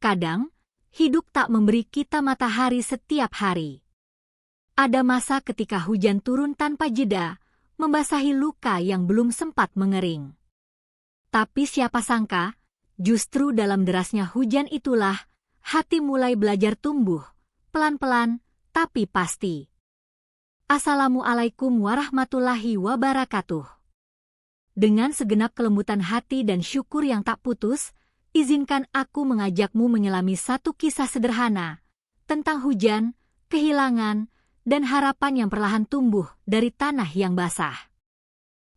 Kadang, hidup tak memberi kita matahari setiap hari. Ada masa ketika hujan turun tanpa jeda, membasahi luka yang belum sempat mengering. Tapi siapa sangka, justru dalam derasnya hujan itulah, hati mulai belajar tumbuh, pelan-pelan, tapi pasti. Assalamualaikum warahmatullahi wabarakatuh. Dengan segenap kelembutan hati dan syukur yang tak putus, izinkan aku mengajakmu menyelami satu kisah sederhana tentang hujan, kehilangan, dan harapan yang perlahan tumbuh dari tanah yang basah.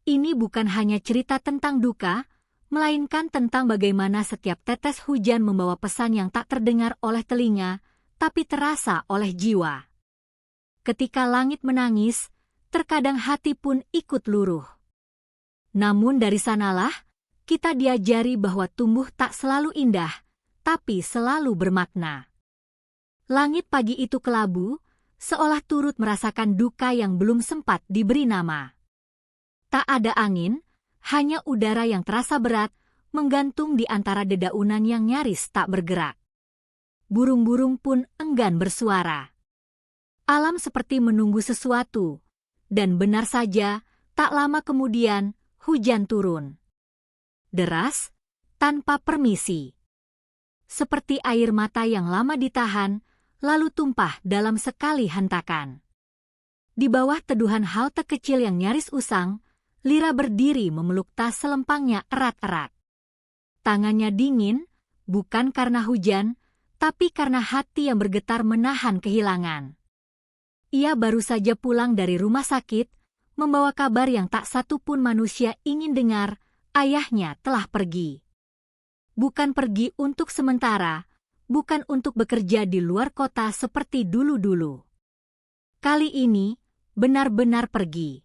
Ini bukan hanya cerita tentang duka, melainkan tentang bagaimana setiap tetes hujan membawa pesan yang tak terdengar oleh telinga, tapi terasa oleh jiwa. Ketika langit menangis, terkadang hati pun ikut luruh. Namun dari sanalah, kita diajari bahwa tumbuh tak selalu indah, tapi selalu bermakna. Langit pagi itu kelabu, seolah turut merasakan duka yang belum sempat diberi nama. Tak ada angin, hanya udara yang terasa berat, menggantung di antara dedaunan yang nyaris tak bergerak. Burung-burung pun enggan bersuara. Alam seperti menunggu sesuatu, dan benar saja, tak lama kemudian, hujan turun. Deras, tanpa permisi. Seperti air mata yang lama ditahan, lalu tumpah dalam sekali hentakan. Di bawah teduhan halte kecil yang nyaris usang, Lira berdiri memeluk tas selempangnya erat-erat. Tangannya dingin, bukan karena hujan, tapi karena hati yang bergetar menahan kehilangan. Ia baru saja pulang dari rumah sakit, membawa kabar yang tak satu pun manusia ingin dengar, ayahnya telah pergi. Bukan pergi untuk sementara, bukan untuk bekerja di luar kota seperti dulu-dulu. Kali ini, benar-benar pergi.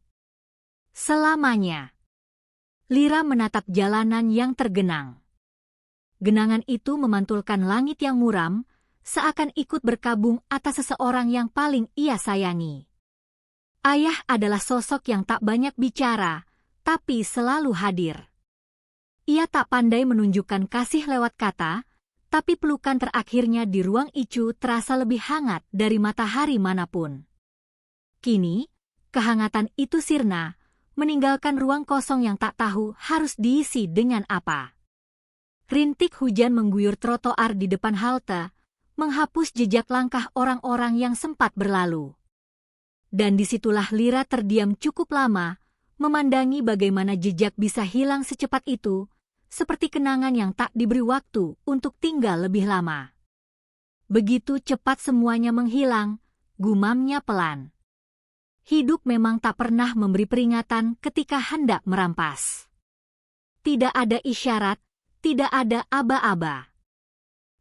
Selamanya. Lira menatap jalanan yang tergenang. Genangan itu memantulkan langit yang muram, seakan ikut berkabung atas seseorang yang paling ia sayangi. Ayah adalah sosok yang tak banyak bicara, tapi selalu hadir. Ia tak pandai menunjukkan kasih lewat kata, tapi pelukan terakhirnya di ruang Icu terasa lebih hangat dari matahari manapun. Kini, kehangatan itu sirna, meninggalkan ruang kosong yang tak tahu harus diisi dengan apa. Rintik hujan mengguyur trotoar di depan halte, menghapus jejak langkah orang-orang yang sempat berlalu. Dan disitulah Lira terdiam cukup lama, memandangi bagaimana jejak bisa hilang secepat itu, seperti kenangan yang tak diberi waktu untuk tinggal lebih lama. Begitu cepat semuanya menghilang, gumamnya pelan. Hidup memang tak pernah memberi peringatan ketika hendak merampas. Tidak ada isyarat, tidak ada aba-aba.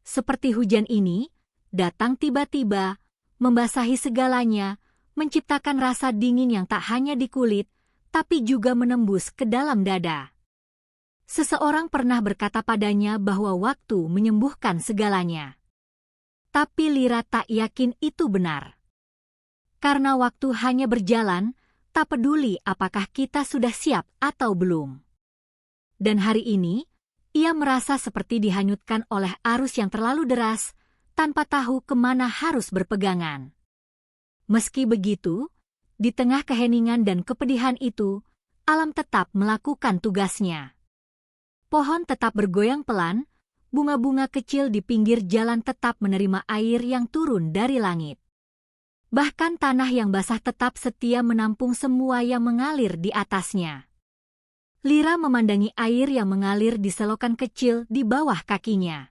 Seperti hujan ini, datang tiba-tiba, membasahi segalanya, menciptakan rasa dingin yang tak hanya di kulit, tapi juga menembus ke dalam dada. Seseorang pernah berkata padanya bahwa waktu menyembuhkan segalanya. Tapi Lira tak yakin itu benar. Karena waktu hanya berjalan, tak peduli apakah kita sudah siap atau belum. Dan hari ini, ia merasa seperti dihanyutkan oleh arus yang terlalu deras, tanpa tahu kemana harus berpegangan. Meski begitu, di tengah keheningan dan kepedihan itu, alam tetap melakukan tugasnya. Pohon tetap bergoyang pelan, bunga-bunga kecil di pinggir jalan tetap menerima air yang turun dari langit. Bahkan tanah yang basah tetap setia menampung semua yang mengalir di atasnya. Lira memandangi air yang mengalir di selokan kecil di bawah kakinya.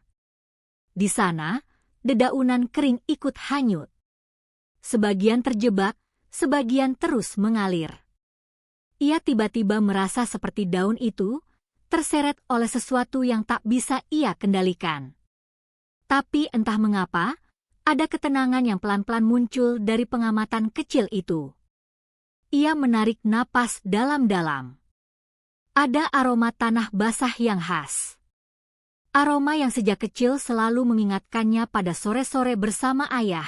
Di sana, dedaunan kering ikut hanyut. Sebagian terjebak, sebagian terus mengalir. Ia tiba-tiba merasa seperti daun itu, terseret oleh sesuatu yang tak bisa ia kendalikan. Tapi entah mengapa, ada ketenangan yang pelan-pelan muncul dari pengamatan kecil itu. Ia menarik napas dalam-dalam. Ada aroma tanah basah yang khas. Aroma yang sejak kecil selalu mengingatkannya pada sore-sore bersama ayah,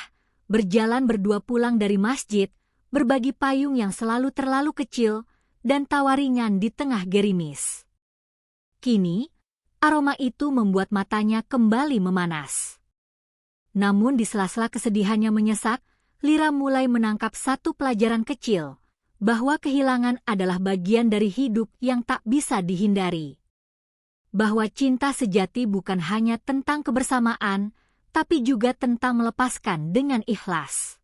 berjalan berdua pulang dari masjid, berbagi payung yang selalu terlalu kecil, dan tawa ringan di tengah gerimis. Kini, Aroma itu membuat matanya kembali memanas. Namun di sela-sela kesedihannya menyesak, Lira mulai menangkap satu pelajaran kecil, bahwa kehilangan adalah bagian dari hidup yang tak bisa dihindari. Bahwa cinta sejati bukan hanya tentang kebersamaan, tapi juga tentang melepaskan dengan ikhlas.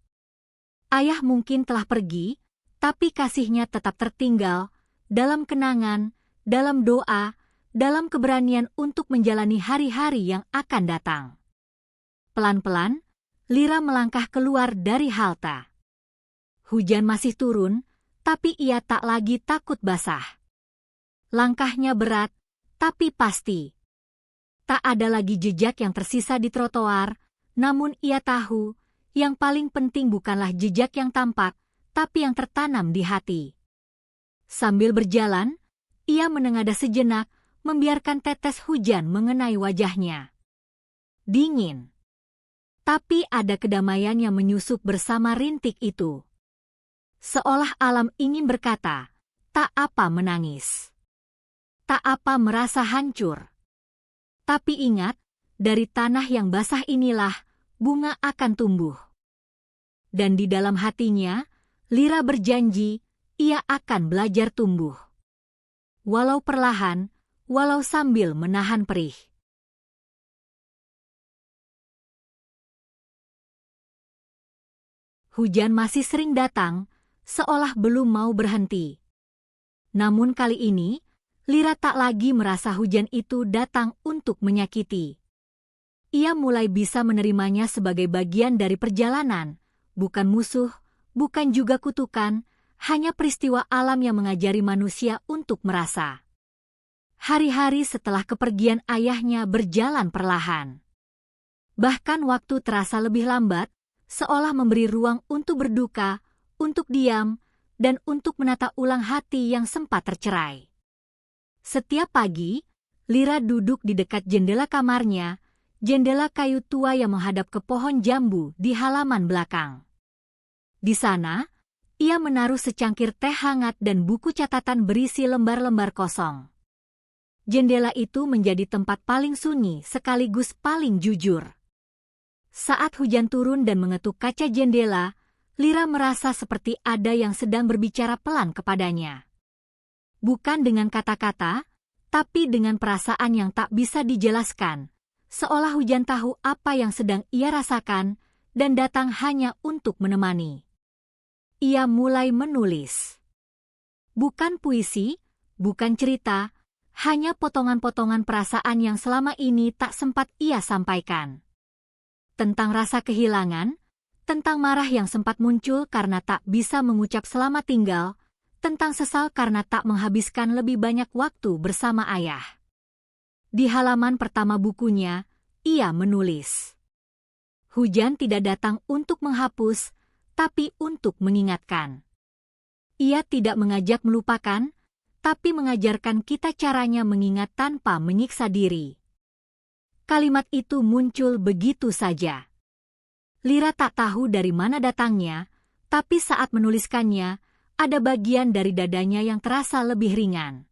Ayah mungkin telah pergi, tapi kasihnya tetap tertinggal, dalam kenangan, dalam doa, dalam keberanian untuk menjalani hari-hari yang akan datang. Pelan-pelan, Lira melangkah keluar dari halte. Hujan masih turun, tapi ia tak lagi takut basah. Langkahnya berat, tapi pasti. Tak ada lagi jejak yang tersisa di trotoar, namun ia tahu, yang paling penting bukanlah jejak yang tampak, tapi yang tertanam di hati. Sambil berjalan, ia menengadah sejenak, membiarkan tetes hujan mengenai wajahnya. Dingin. Tapi ada kedamaian yang menyusup bersama rintik itu. Seolah alam ingin berkata, tak apa menangis. Tak apa merasa hancur. Tapi ingat, dari tanah yang basah inilah, bunga akan tumbuh. Dan di dalam hatinya, Lira berjanji, ia akan belajar tumbuh. Walau perlahan, walau sambil menahan perih. Hujan masih sering datang, seolah belum mau berhenti. Namun kali ini, Lira tak lagi merasa hujan itu datang untuk menyakiti. Ia mulai bisa menerimanya sebagai bagian dari perjalanan, bukan musuh, bukan juga kutukan, hanya peristiwa alam yang mengajari manusia untuk merasa. Hari-hari setelah kepergian ayahnya berjalan perlahan. Bahkan waktu terasa lebih lambat, seolah memberi ruang untuk berduka, untuk diam, dan untuk menata ulang hati yang sempat tercerai. Setiap pagi, Lira duduk di dekat jendela kamarnya, jendela kayu tua yang menghadap ke pohon jambu di halaman belakang. Di sana, ia menaruh secangkir teh hangat dan buku catatan berisi lembar-lembar kosong. Jendela itu menjadi tempat paling sunyi sekaligus paling jujur. Saat hujan turun dan mengetuk kaca jendela, Lira merasa seperti ada yang sedang berbicara pelan kepadanya. Bukan dengan kata-kata, tapi dengan perasaan yang tak bisa dijelaskan, seolah hujan tahu apa yang sedang ia rasakan dan datang hanya untuk menemani. Ia mulai menulis. Bukan puisi, bukan cerita, hanya potongan-potongan perasaan yang selama ini tak sempat ia sampaikan. Tentang rasa kehilangan, tentang marah yang sempat muncul karena tak bisa mengucap selamat tinggal, tentang sesal karena tak menghabiskan lebih banyak waktu bersama ayah. Di halaman pertama bukunya, ia menulis. Hujan tidak datang untuk menghapus, tapi untuk mengingatkan. Ia tidak mengajak melupakan, tapi mengajarkan kita caranya mengingat tanpa menyiksa diri. Kalimat itu muncul begitu saja. Lira tak tahu dari mana datangnya, tapi saat menuliskannya, ada bagian dari dadanya yang terasa lebih ringan.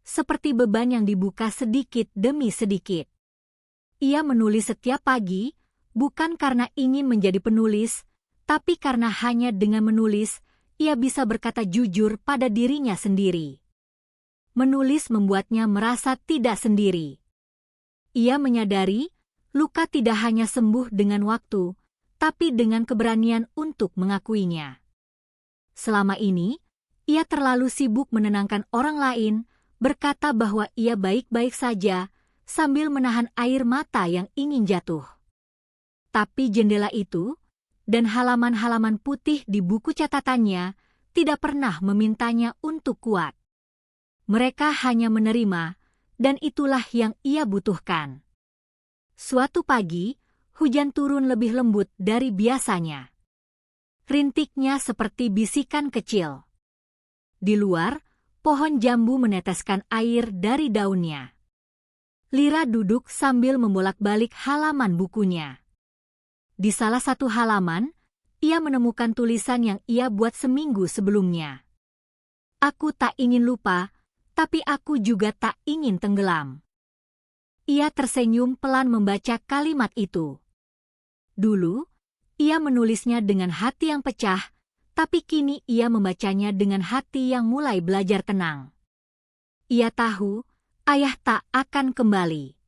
Seperti beban yang dibuka sedikit demi sedikit. Ia menulis setiap pagi, bukan karena ingin menjadi penulis, tapi karena hanya dengan menulis, ia bisa berkata jujur pada dirinya sendiri. Menulis membuatnya merasa tidak sendiri. Ia menyadari, luka tidak hanya sembuh dengan waktu, tapi dengan keberanian untuk mengakuinya. Selama ini, ia terlalu sibuk menenangkan orang lain, berkata bahwa ia baik-baik saja, sambil menahan air mata yang ingin jatuh. Tapi jendela itu, dan halaman-halaman putih di buku catatannya, tidak pernah memintanya untuk kuat. Mereka hanya menerima, dan itulah yang ia butuhkan. Suatu pagi, hujan turun lebih lembut dari biasanya. Rintiknya seperti bisikan kecil. Di luar, pohon jambu meneteskan air dari daunnya. Lira duduk sambil membolak-balik halaman bukunya. Di salah satu halaman, ia menemukan tulisan yang ia buat seminggu sebelumnya. Aku tak ingin lupa, tapi aku juga tak ingin tenggelam. Ia tersenyum pelan membaca kalimat itu. Dulu, ia menulisnya dengan hati yang pecah, tapi kini ia membacanya dengan hati yang mulai belajar tenang. Ia tahu, ayah tak akan kembali.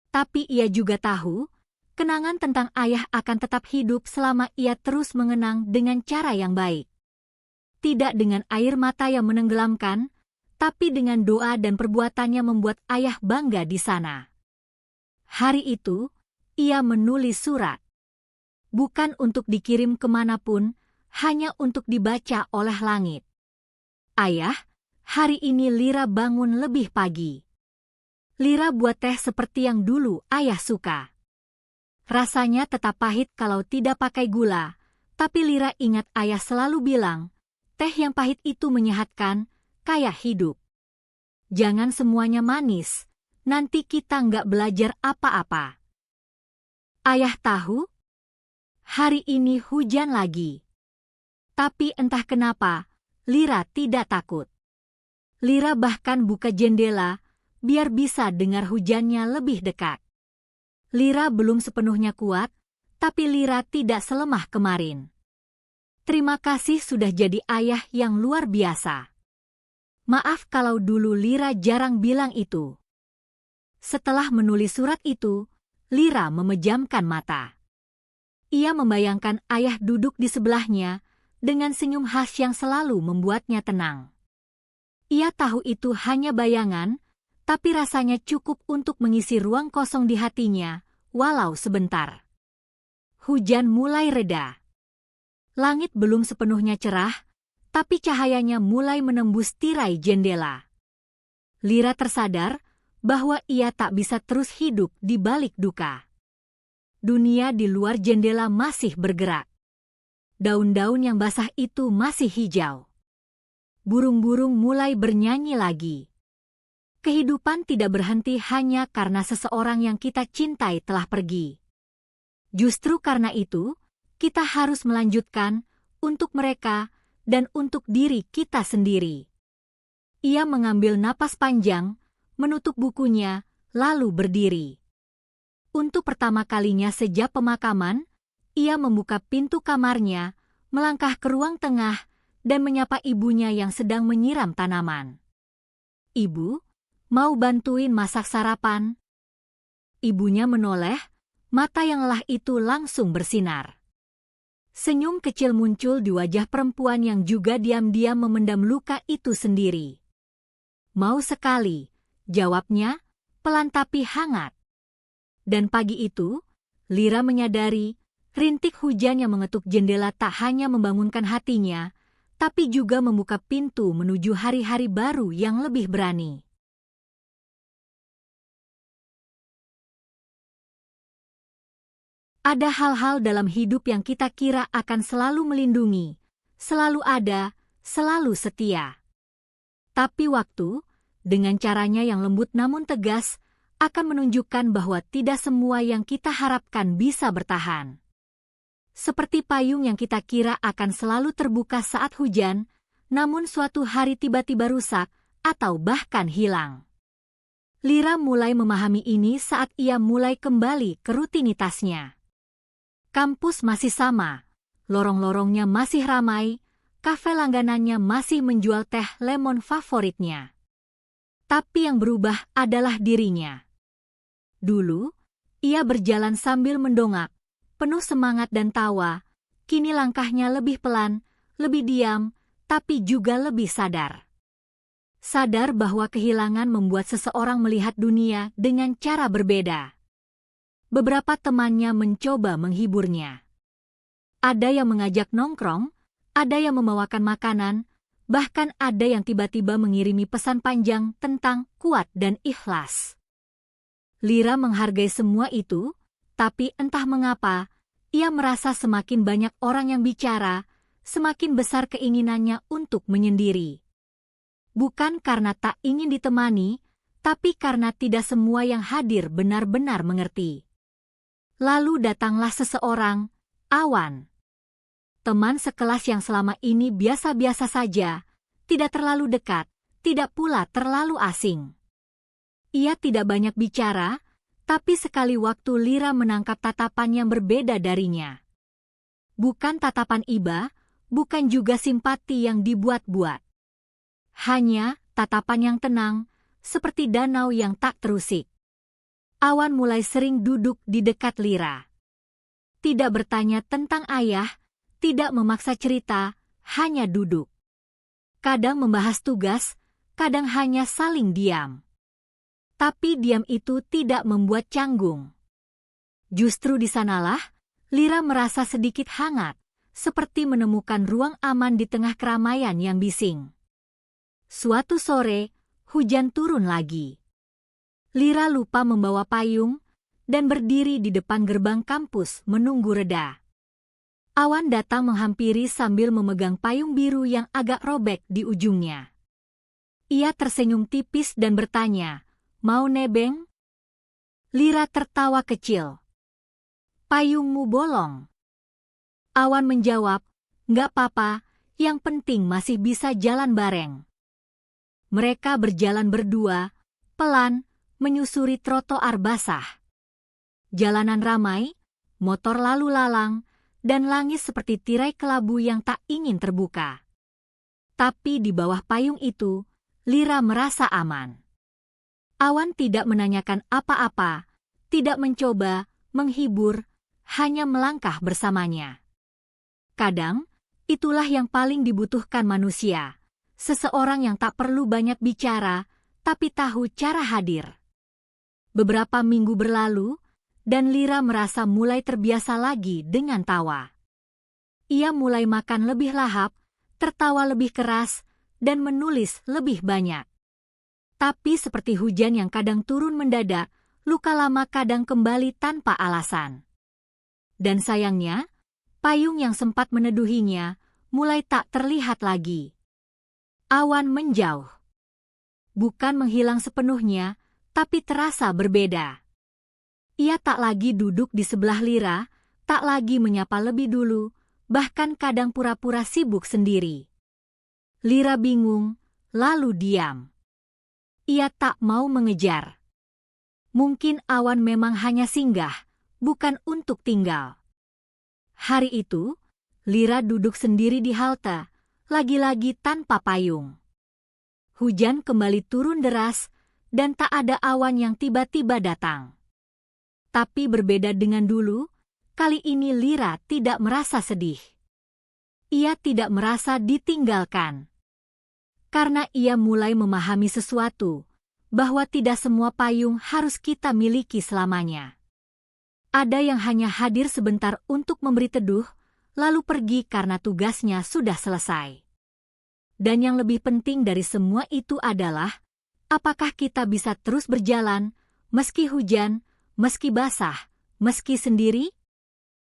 Tapi ia juga tahu, kenangan tentang ayah akan tetap hidup selama ia terus mengenang dengan cara yang baik. Tidak dengan air mata yang menenggelamkan, tapi dengan doa dan perbuatannya membuat ayah bangga di sana. Hari itu, ia menulis surat. Bukan untuk dikirim kemanapun, hanya untuk dibaca oleh langit. Ayah, hari ini Lira bangun lebih pagi. Lira buat teh seperti yang dulu ayah suka. Rasanya tetap pahit kalau tidak pakai gula, tapi Lira ingat ayah selalu bilang, teh yang pahit itu menyehatkan, kayak hidup. Jangan semuanya manis, nanti kita nggak belajar apa-apa. Ayah tahu? Hari ini hujan lagi. Tapi entah kenapa, Lira tidak takut. Lira bahkan buka jendela, biar bisa dengar hujannya lebih dekat. Lira belum sepenuhnya kuat, tapi Lira tidak selemah kemarin. Terima kasih sudah jadi ayah yang luar biasa. Maaf kalau dulu Lira jarang bilang itu. Setelah menulis surat itu, Lira memejamkan mata. Ia membayangkan ayah duduk di sebelahnya, dengan senyum khas yang selalu membuatnya tenang. Ia tahu itu hanya bayangan, tapi rasanya cukup untuk mengisi ruang kosong di hatinya, walau sebentar. Hujan mulai reda. Langit belum sepenuhnya cerah, tapi cahayanya mulai menembus tirai jendela. Lira tersadar bahwa ia tak bisa terus hidup di balik duka. Dunia di luar jendela masih bergerak. Daun-daun yang basah itu masih hijau. Burung-burung mulai bernyanyi lagi. Kehidupan tidak berhenti hanya karena seseorang yang kita cintai telah pergi. Justru karena itu, kita harus melanjutkan untuk mereka dan untuk diri kita sendiri. Ia mengambil napas panjang, menutup bukunya, lalu berdiri. Untuk pertama kalinya sejak pemakaman, ia membuka pintu kamarnya, melangkah ke ruang tengah, dan menyapa ibunya yang sedang menyiram tanaman. Ibu, mau bantuin masak sarapan? Ibunya menoleh, mata yang lelah itu langsung bersinar. Senyum kecil muncul di wajah perempuan yang juga diam-diam memendam luka itu sendiri. Mau sekali, jawabnya, pelan tapi hangat. Dan pagi itu, Lira menyadari, rintik hujan yang mengetuk jendela tak hanya membangunkan hatinya, tapi juga membuka pintu menuju hari-hari baru yang lebih berani. Ada hal-hal dalam hidup yang kita kira akan selalu melindungi, selalu ada, selalu setia. Tapi waktu, dengan caranya yang lembut namun tegas, akan menunjukkan bahwa tidak semua yang kita harapkan bisa bertahan. Seperti payung yang kita kira akan selalu terbuka saat hujan, namun suatu hari tiba-tiba rusak atau bahkan hilang. Lira mulai memahami ini saat ia mulai kembali ke rutinitasnya. Kampus masih sama, lorong-lorongnya masih ramai, kafe langganannya masih menjual teh lemon favoritnya. Tapi yang berubah adalah dirinya. Dulu, ia berjalan sambil mendongak, penuh semangat dan tawa. Kini langkahnya lebih pelan, lebih diam, tapi juga lebih sadar. Sadar bahwa kehilangan membuat seseorang melihat dunia dengan cara berbeda. Beberapa temannya mencoba menghiburnya. Ada yang mengajak nongkrong, ada yang membawakan makanan, bahkan ada yang tiba-tiba mengirimi pesan panjang tentang kuat dan ikhlas. Lira menghargai semua itu, tapi entah mengapa, ia merasa semakin banyak orang yang bicara, semakin besar keinginannya untuk menyendiri. Bukan karena tak ingin ditemani, tapi karena tidak semua yang hadir benar-benar mengerti. Lalu datanglah seseorang, Awan. Teman sekelas yang selama ini biasa-biasa saja, tidak terlalu dekat, tidak pula terlalu asing. Ia tidak banyak bicara, tapi sekali waktu Lira menangkap tatapan yang berbeda darinya. Bukan tatapan iba, bukan juga simpati yang dibuat-buat. Hanya tatapan yang tenang, seperti danau yang tak terusik. Awan mulai sering duduk di dekat Lira. Tidak bertanya tentang ayah, tidak memaksa cerita, hanya duduk. Kadang membahas tugas, kadang hanya saling diam. Tapi diam itu tidak membuat canggung. Justru di sanalah, Lira merasa sedikit hangat, seperti menemukan ruang aman di tengah keramaian yang bising. Suatu sore, hujan turun lagi. Lira lupa membawa payung, dan berdiri di depan gerbang kampus menunggu reda. Awan datang menghampiri sambil memegang payung biru yang agak robek di ujungnya. Ia tersenyum tipis dan bertanya, "Mau nebeng?" Lira tertawa kecil. "Payungmu bolong." Awan menjawab, "Nggak apa-apa, yang penting masih bisa jalan bareng." Mereka berjalan berdua, pelan, menyusuri trotoar basah. Jalanan ramai, motor lalu lalang, dan langit seperti tirai kelabu yang tak ingin terbuka. Tapi di bawah payung itu, Lira merasa aman. Awan tidak menanyakan apa-apa, tidak mencoba, menghibur, hanya melangkah bersamanya. Kadang, itulah yang paling dibutuhkan manusia, seseorang yang tak perlu banyak bicara, tapi tahu cara hadir. Beberapa minggu berlalu, dan Lira merasa mulai terbiasa lagi dengan tawa. Ia mulai makan lebih lahap, tertawa lebih keras, dan menulis lebih banyak. Tapi seperti hujan yang kadang turun mendadak, luka lama kadang kembali tanpa alasan. Dan sayangnya, payung yang sempat meneduhinya mulai tak terlihat lagi. Awan menjauh. Bukan menghilang sepenuhnya, tapi terasa berbeda. Ia tak lagi duduk di sebelah Lira, tak lagi menyapa lebih dulu, bahkan kadang pura-pura sibuk sendiri. Lira bingung, lalu diam. Ia tak mau mengejar. Mungkin awan memang hanya singgah, bukan untuk tinggal. Hari itu, Lira duduk sendiri di halte, lagi-lagi tanpa payung. Hujan kembali turun deras, dan tak ada awan yang tiba-tiba datang. Tapi berbeda dengan dulu, kali ini Lira tidak merasa sedih. Ia tidak merasa ditinggalkan. Karena ia mulai memahami sesuatu, bahwa tidak semua payung harus kita miliki selamanya. Ada yang hanya hadir sebentar untuk memberi teduh, lalu pergi karena tugasnya sudah selesai. Dan yang lebih penting dari semua itu adalah, apakah kita bisa terus berjalan, meski hujan, meski basah, meski sendiri?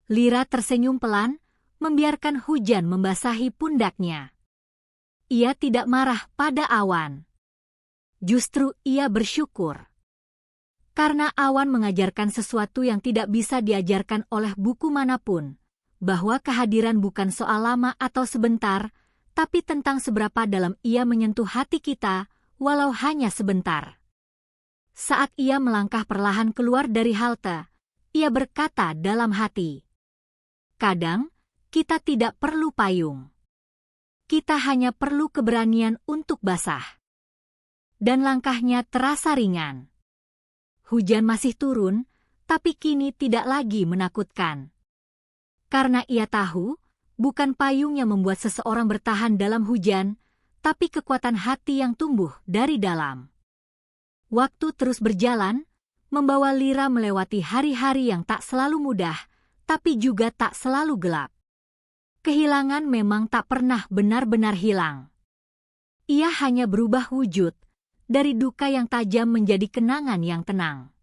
Lira tersenyum pelan, membiarkan hujan membasahi pundaknya. Ia tidak marah pada awan. Justru ia bersyukur. Karena awan mengajarkan sesuatu yang tidak bisa diajarkan oleh buku manapun, bahwa kehadiran bukan soal lama atau sebentar, tapi tentang seberapa dalam ia menyentuh hati kita, walau hanya sebentar. Saat ia melangkah perlahan keluar dari halte, ia berkata dalam hati, "Kadang, kita tidak perlu payung. Kita hanya perlu keberanian untuk basah." Dan langkahnya terasa ringan. Hujan masih turun, tapi kini tidak lagi menakutkan. Karena ia tahu, bukan payung yang membuat seseorang bertahan dalam hujan, tapi kekuatan hati yang tumbuh dari dalam. Waktu terus berjalan, membawa Lira melewati hari-hari yang tak selalu mudah, tapi juga tak selalu gelap. Kehilangan memang tak pernah benar-benar hilang. Ia hanya berubah wujud, dari duka yang tajam menjadi kenangan yang tenang.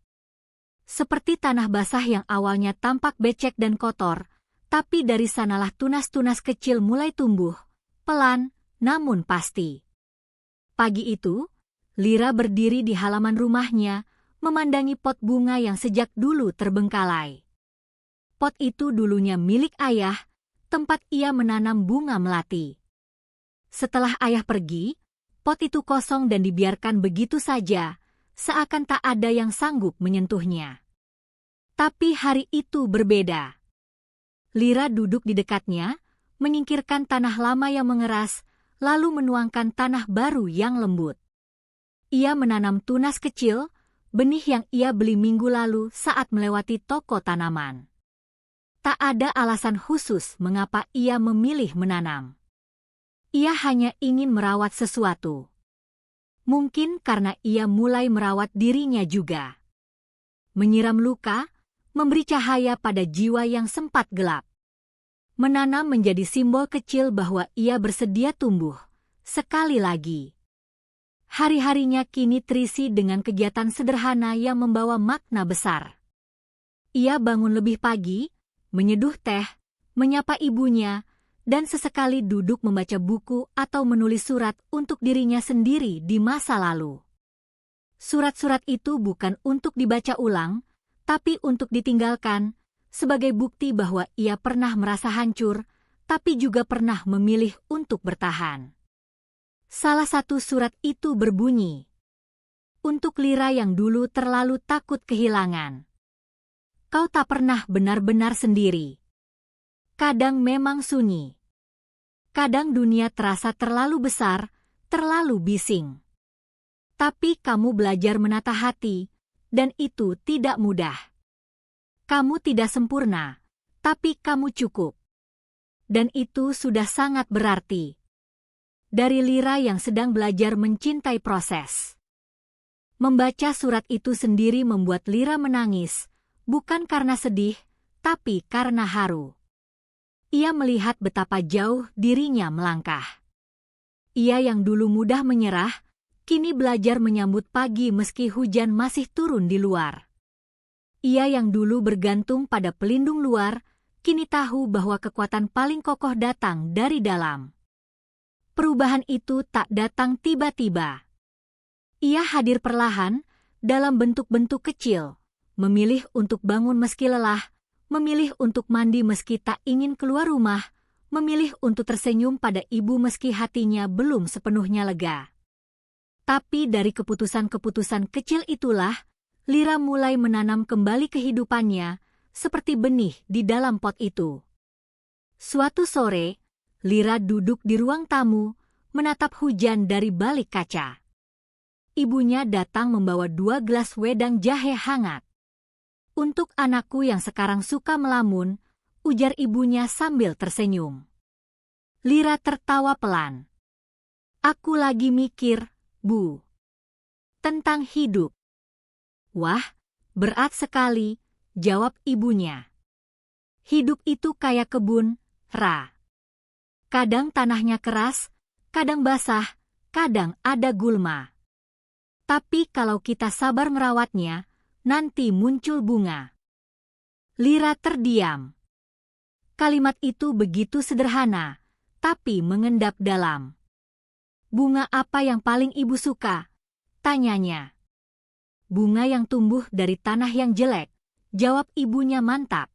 Seperti tanah basah yang awalnya tampak becek dan kotor, tapi dari sanalah tunas-tunas kecil mulai tumbuh, pelan, namun pasti. Pagi itu, Lira berdiri di halaman rumahnya, memandangi pot bunga yang sejak dulu terbengkalai. Pot itu dulunya milik ayah, tempat ia menanam bunga melati. Setelah ayah pergi, pot itu kosong dan dibiarkan begitu saja, seakan tak ada yang sanggup menyentuhnya. Tapi hari itu berbeda. Lira duduk di dekatnya, menyingkirkan tanah lama yang mengeras, lalu menuangkan tanah baru yang lembut. Ia menanam tunas kecil, benih yang ia beli minggu lalu saat melewati toko tanaman. Tak ada alasan khusus mengapa ia memilih menanam. Ia hanya ingin merawat sesuatu. Mungkin karena ia mulai merawat dirinya juga. Menyiram luka, memberi cahaya pada jiwa yang sempat gelap. Menanam menjadi simbol kecil bahwa ia bersedia tumbuh. Sekali lagi. Hari-harinya kini terisi dengan kegiatan sederhana yang membawa makna besar. Ia bangun lebih pagi, menyeduh teh, menyapa ibunya, dan sesekali duduk membaca buku atau menulis surat untuk dirinya sendiri di masa lalu. Surat-surat itu bukan untuk dibaca ulang, tapi untuk ditinggalkan, sebagai bukti bahwa ia pernah merasa hancur, tapi juga pernah memilih untuk bertahan. Salah satu surat itu berbunyi, "Untuk Lira yang dulu terlalu takut kehilangan. Kau tak pernah benar-benar sendiri. Kadang memang sunyi. Kadang dunia terasa terlalu besar, terlalu bising. Tapi kamu belajar menata hati, dan itu tidak mudah. Kamu tidak sempurna, tapi kamu cukup. Dan itu sudah sangat berarti." Dari Lira yang sedang belajar mencintai proses. Membaca surat itu sendiri membuat Lira menangis, bukan karena sedih, tapi karena haru. Ia melihat betapa jauh dirinya melangkah. Ia yang dulu mudah menyerah, kini belajar menyambut pagi meski hujan masih turun di luar. Ia yang dulu bergantung pada pelindung luar, kini tahu bahwa kekuatan paling kokoh datang dari dalam. Perubahan itu tak datang tiba-tiba. Ia hadir perlahan, dalam bentuk-bentuk kecil, memilih untuk bangun meski lelah, memilih untuk mandi meski tak ingin keluar rumah, memilih untuk tersenyum pada ibu meski hatinya belum sepenuhnya lega. Tapi dari keputusan-keputusan kecil itulah, Lira mulai menanam kembali kehidupannya, seperti benih di dalam pot itu. Suatu sore, Lira duduk di ruang tamu, menatap hujan dari balik kaca. Ibunya datang membawa 2 gelas wedang jahe hangat. "Untuk anakku yang sekarang suka melamun," ujar ibunya sambil tersenyum. Lira tertawa pelan. "Aku lagi mikir, Bu. Tentang hidup." "Wah, berat sekali," jawab ibunya. "Hidup itu kayak kebun, Ra. Kadang tanahnya keras, kadang basah, kadang ada gulma. Tapi kalau kita sabar merawatnya, nanti muncul bunga." Lira terdiam. Kalimat itu begitu sederhana, tapi mengendap dalam. "Bunga apa yang paling ibu suka?" tanyanya. "Bunga yang tumbuh dari tanah yang jelek," jawab ibunya mantap.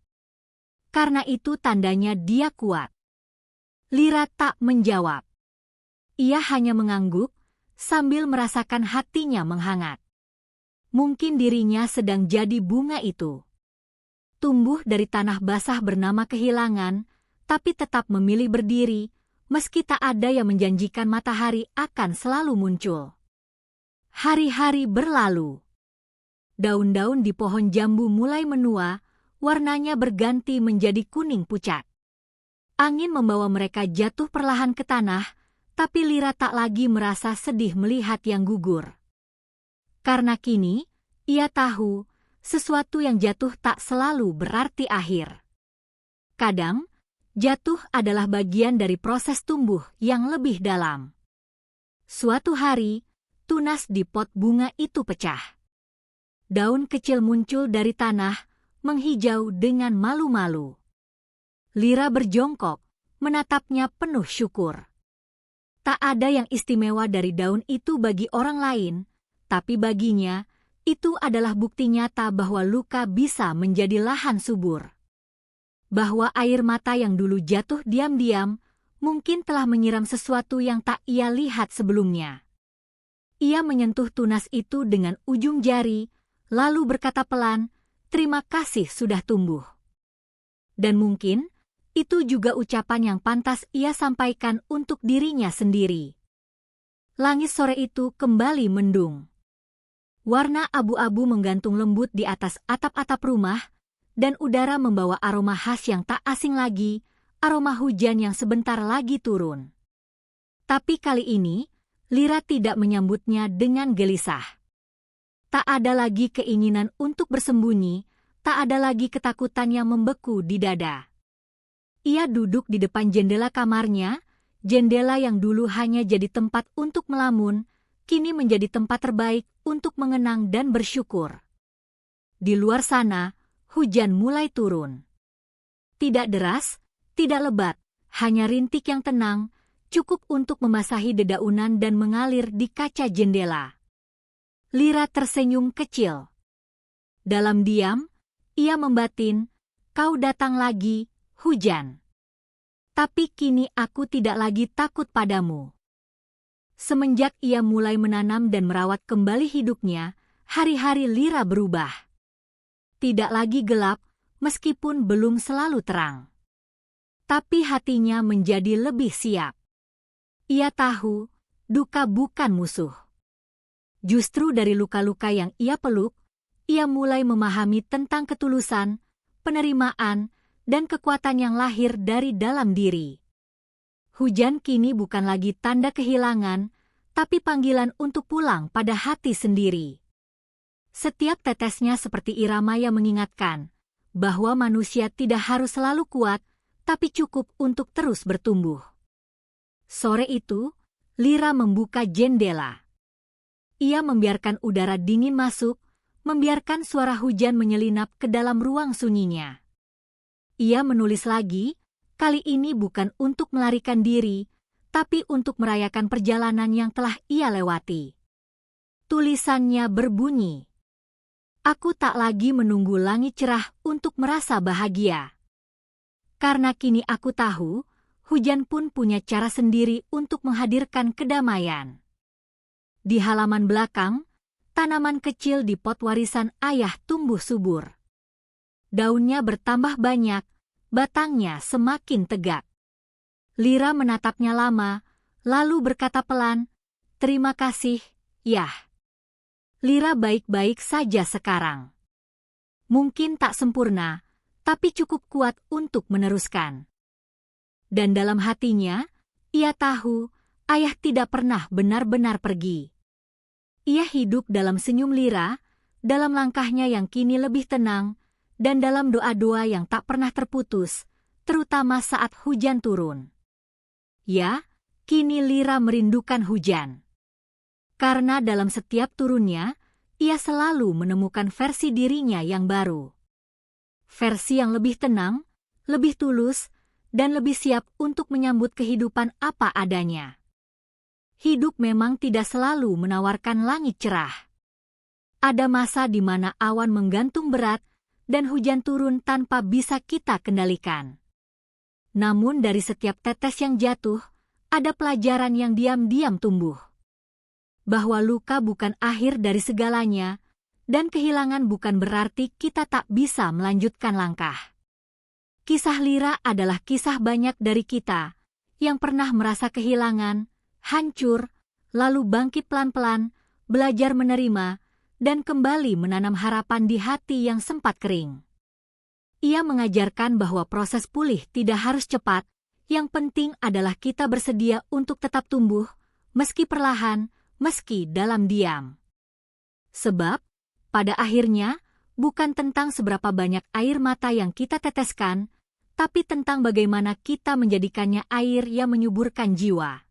"Karena itu tandanya dia kuat." Lira tak menjawab. Ia hanya mengangguk, sambil merasakan hatinya menghangat. Mungkin dirinya sedang jadi bunga itu. Tumbuh dari tanah basah bernama kehilangan, tapi tetap memilih berdiri, meski tak ada yang menjanjikan matahari akan selalu muncul. Hari-hari berlalu. Daun-daun di pohon jambu mulai menua, warnanya berganti menjadi kuning pucat. Angin membawa mereka jatuh perlahan ke tanah, tapi Lira tak lagi merasa sedih melihat yang gugur. Karena kini, ia tahu, sesuatu yang jatuh tak selalu berarti akhir. Kadang, jatuh adalah bagian dari proses tumbuh yang lebih dalam. Suatu hari, tunas di pot bunga itu pecah. Daun kecil muncul dari tanah, menghijau dengan malu-malu. Lira berjongkok, menatapnya penuh syukur. Tak ada yang istimewa dari daun itu bagi orang lain, tapi baginya, itu adalah bukti nyata bahwa luka bisa menjadi lahan subur. Bahwa air mata yang dulu jatuh diam-diam, mungkin telah menyiram sesuatu yang tak ia lihat sebelumnya. ia menyentuh tunas itu dengan ujung jari, lalu berkata pelan, "Terima kasih sudah tumbuh." Dan mungkin, itu juga ucapan yang pantas ia sampaikan untuk dirinya sendiri. Langit sore itu kembali mendung. Warna abu-abu menggantung lembut di atas atap-atap rumah, dan udara membawa aroma khas yang tak asing lagi, aroma hujan yang sebentar lagi turun. Tapi kali ini, Lira tidak menyambutnya dengan gelisah. Tak ada lagi keinginan untuk bersembunyi, tak ada lagi ketakutan yang membeku di dada. Ia duduk di depan jendela kamarnya, jendela yang dulu hanya jadi tempat untuk melamun, kini menjadi tempat terbaik untuk mengenang dan bersyukur. Di luar sana, hujan mulai turun. Tidak deras, tidak lebat, hanya rintik yang tenang, cukup untuk membasahi dedaunan dan mengalir di kaca jendela. Lira tersenyum kecil. Dalam diam, ia membatin, "Kau datang lagi, hujan. Tapi kini aku tidak lagi takut padamu." Semenjak ia mulai menanam dan merawat kembali hidupnya, hari-hari Lira berubah. Tidak lagi gelap, meskipun belum selalu terang. Tapi hatinya menjadi lebih siap. Ia tahu, duka bukan musuh. Justru dari luka-luka yang ia peluk, ia mulai memahami tentang ketulusan, penerimaan, dan kekuatan yang lahir dari dalam diri. Hujan kini bukan lagi tanda kehilangan, tapi panggilan untuk pulang pada hati sendiri. Setiap tetesnya seperti irama yang mengingatkan bahwa manusia tidak harus selalu kuat, tapi cukup untuk terus bertumbuh. Sore itu, Lira membuka jendela. Ia membiarkan udara dingin masuk, membiarkan suara hujan menyelinap ke dalam ruang sunyinya. Ia menulis lagi, kali ini bukan untuk melarikan diri, tapi untuk merayakan perjalanan yang telah ia lewati. Tulisannya berbunyi, "Aku tak lagi menunggu langit cerah untuk merasa bahagia. Karena kini aku tahu, hujan pun punya cara sendiri untuk menghadirkan kedamaian." Di halaman belakang, tanaman kecil di pot warisan ayah tumbuh subur. Daunnya bertambah banyak, batangnya semakin tegak. Lira menatapnya lama, lalu berkata pelan, "Terima kasih, Yah." Lira baik-baik saja sekarang. Mungkin tak sempurna, tapi cukup kuat untuk meneruskan. Dan dalam hatinya, ia tahu ayah tidak pernah benar-benar pergi. Ia hidup dalam senyum Lira, dalam langkahnya yang kini lebih tenang, dan dalam doa-doa yang tak pernah terputus, terutama saat hujan turun. Ya, kini Lira merindukan hujan. Karena dalam setiap turunnya, ia selalu menemukan versi dirinya yang baru. Versi yang lebih tenang, lebih tulus, dan lebih siap untuk menyambut kehidupan apa adanya. Hidup memang tidak selalu menawarkan langit cerah. Ada masa di mana awan menggantung berat dan hujan turun tanpa bisa kita kendalikan. Namun dari setiap tetes yang jatuh, ada pelajaran yang diam-diam tumbuh. Bahwa luka bukan akhir dari segalanya, dan kehilangan bukan berarti kita tak bisa melanjutkan langkah. Kisah Lira adalah kisah banyak dari kita, yang pernah merasa kehilangan, hancur, lalu bangkit pelan-pelan, belajar menerima, dan kembali menanam harapan di hati yang sempat kering. Ia mengajarkan bahwa proses pulih tidak harus cepat, yang penting adalah kita bersedia untuk tetap tumbuh, meski perlahan, meski dalam diam. Sebab, pada akhirnya, bukan tentang seberapa banyak air mata yang kita teteskan, tapi tentang bagaimana kita menjadikannya air yang menyuburkan jiwa.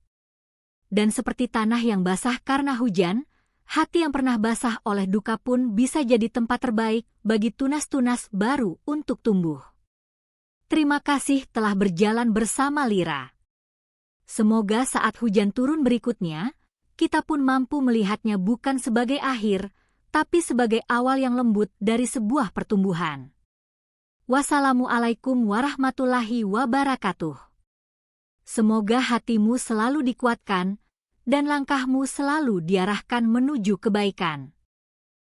Dan seperti tanah yang basah karena hujan, hati yang pernah basah oleh duka pun bisa jadi tempat terbaik bagi tunas-tunas baru untuk tumbuh. Terima kasih telah berjalan bersama Lira. Semoga saat hujan turun berikutnya, kita pun mampu melihatnya bukan sebagai akhir, tapi sebagai awal yang lembut dari sebuah pertumbuhan. Wassalamualaikum warahmatullahi wabarakatuh. Semoga hatimu selalu dikuatkan, dan langkahmu selalu diarahkan menuju kebaikan.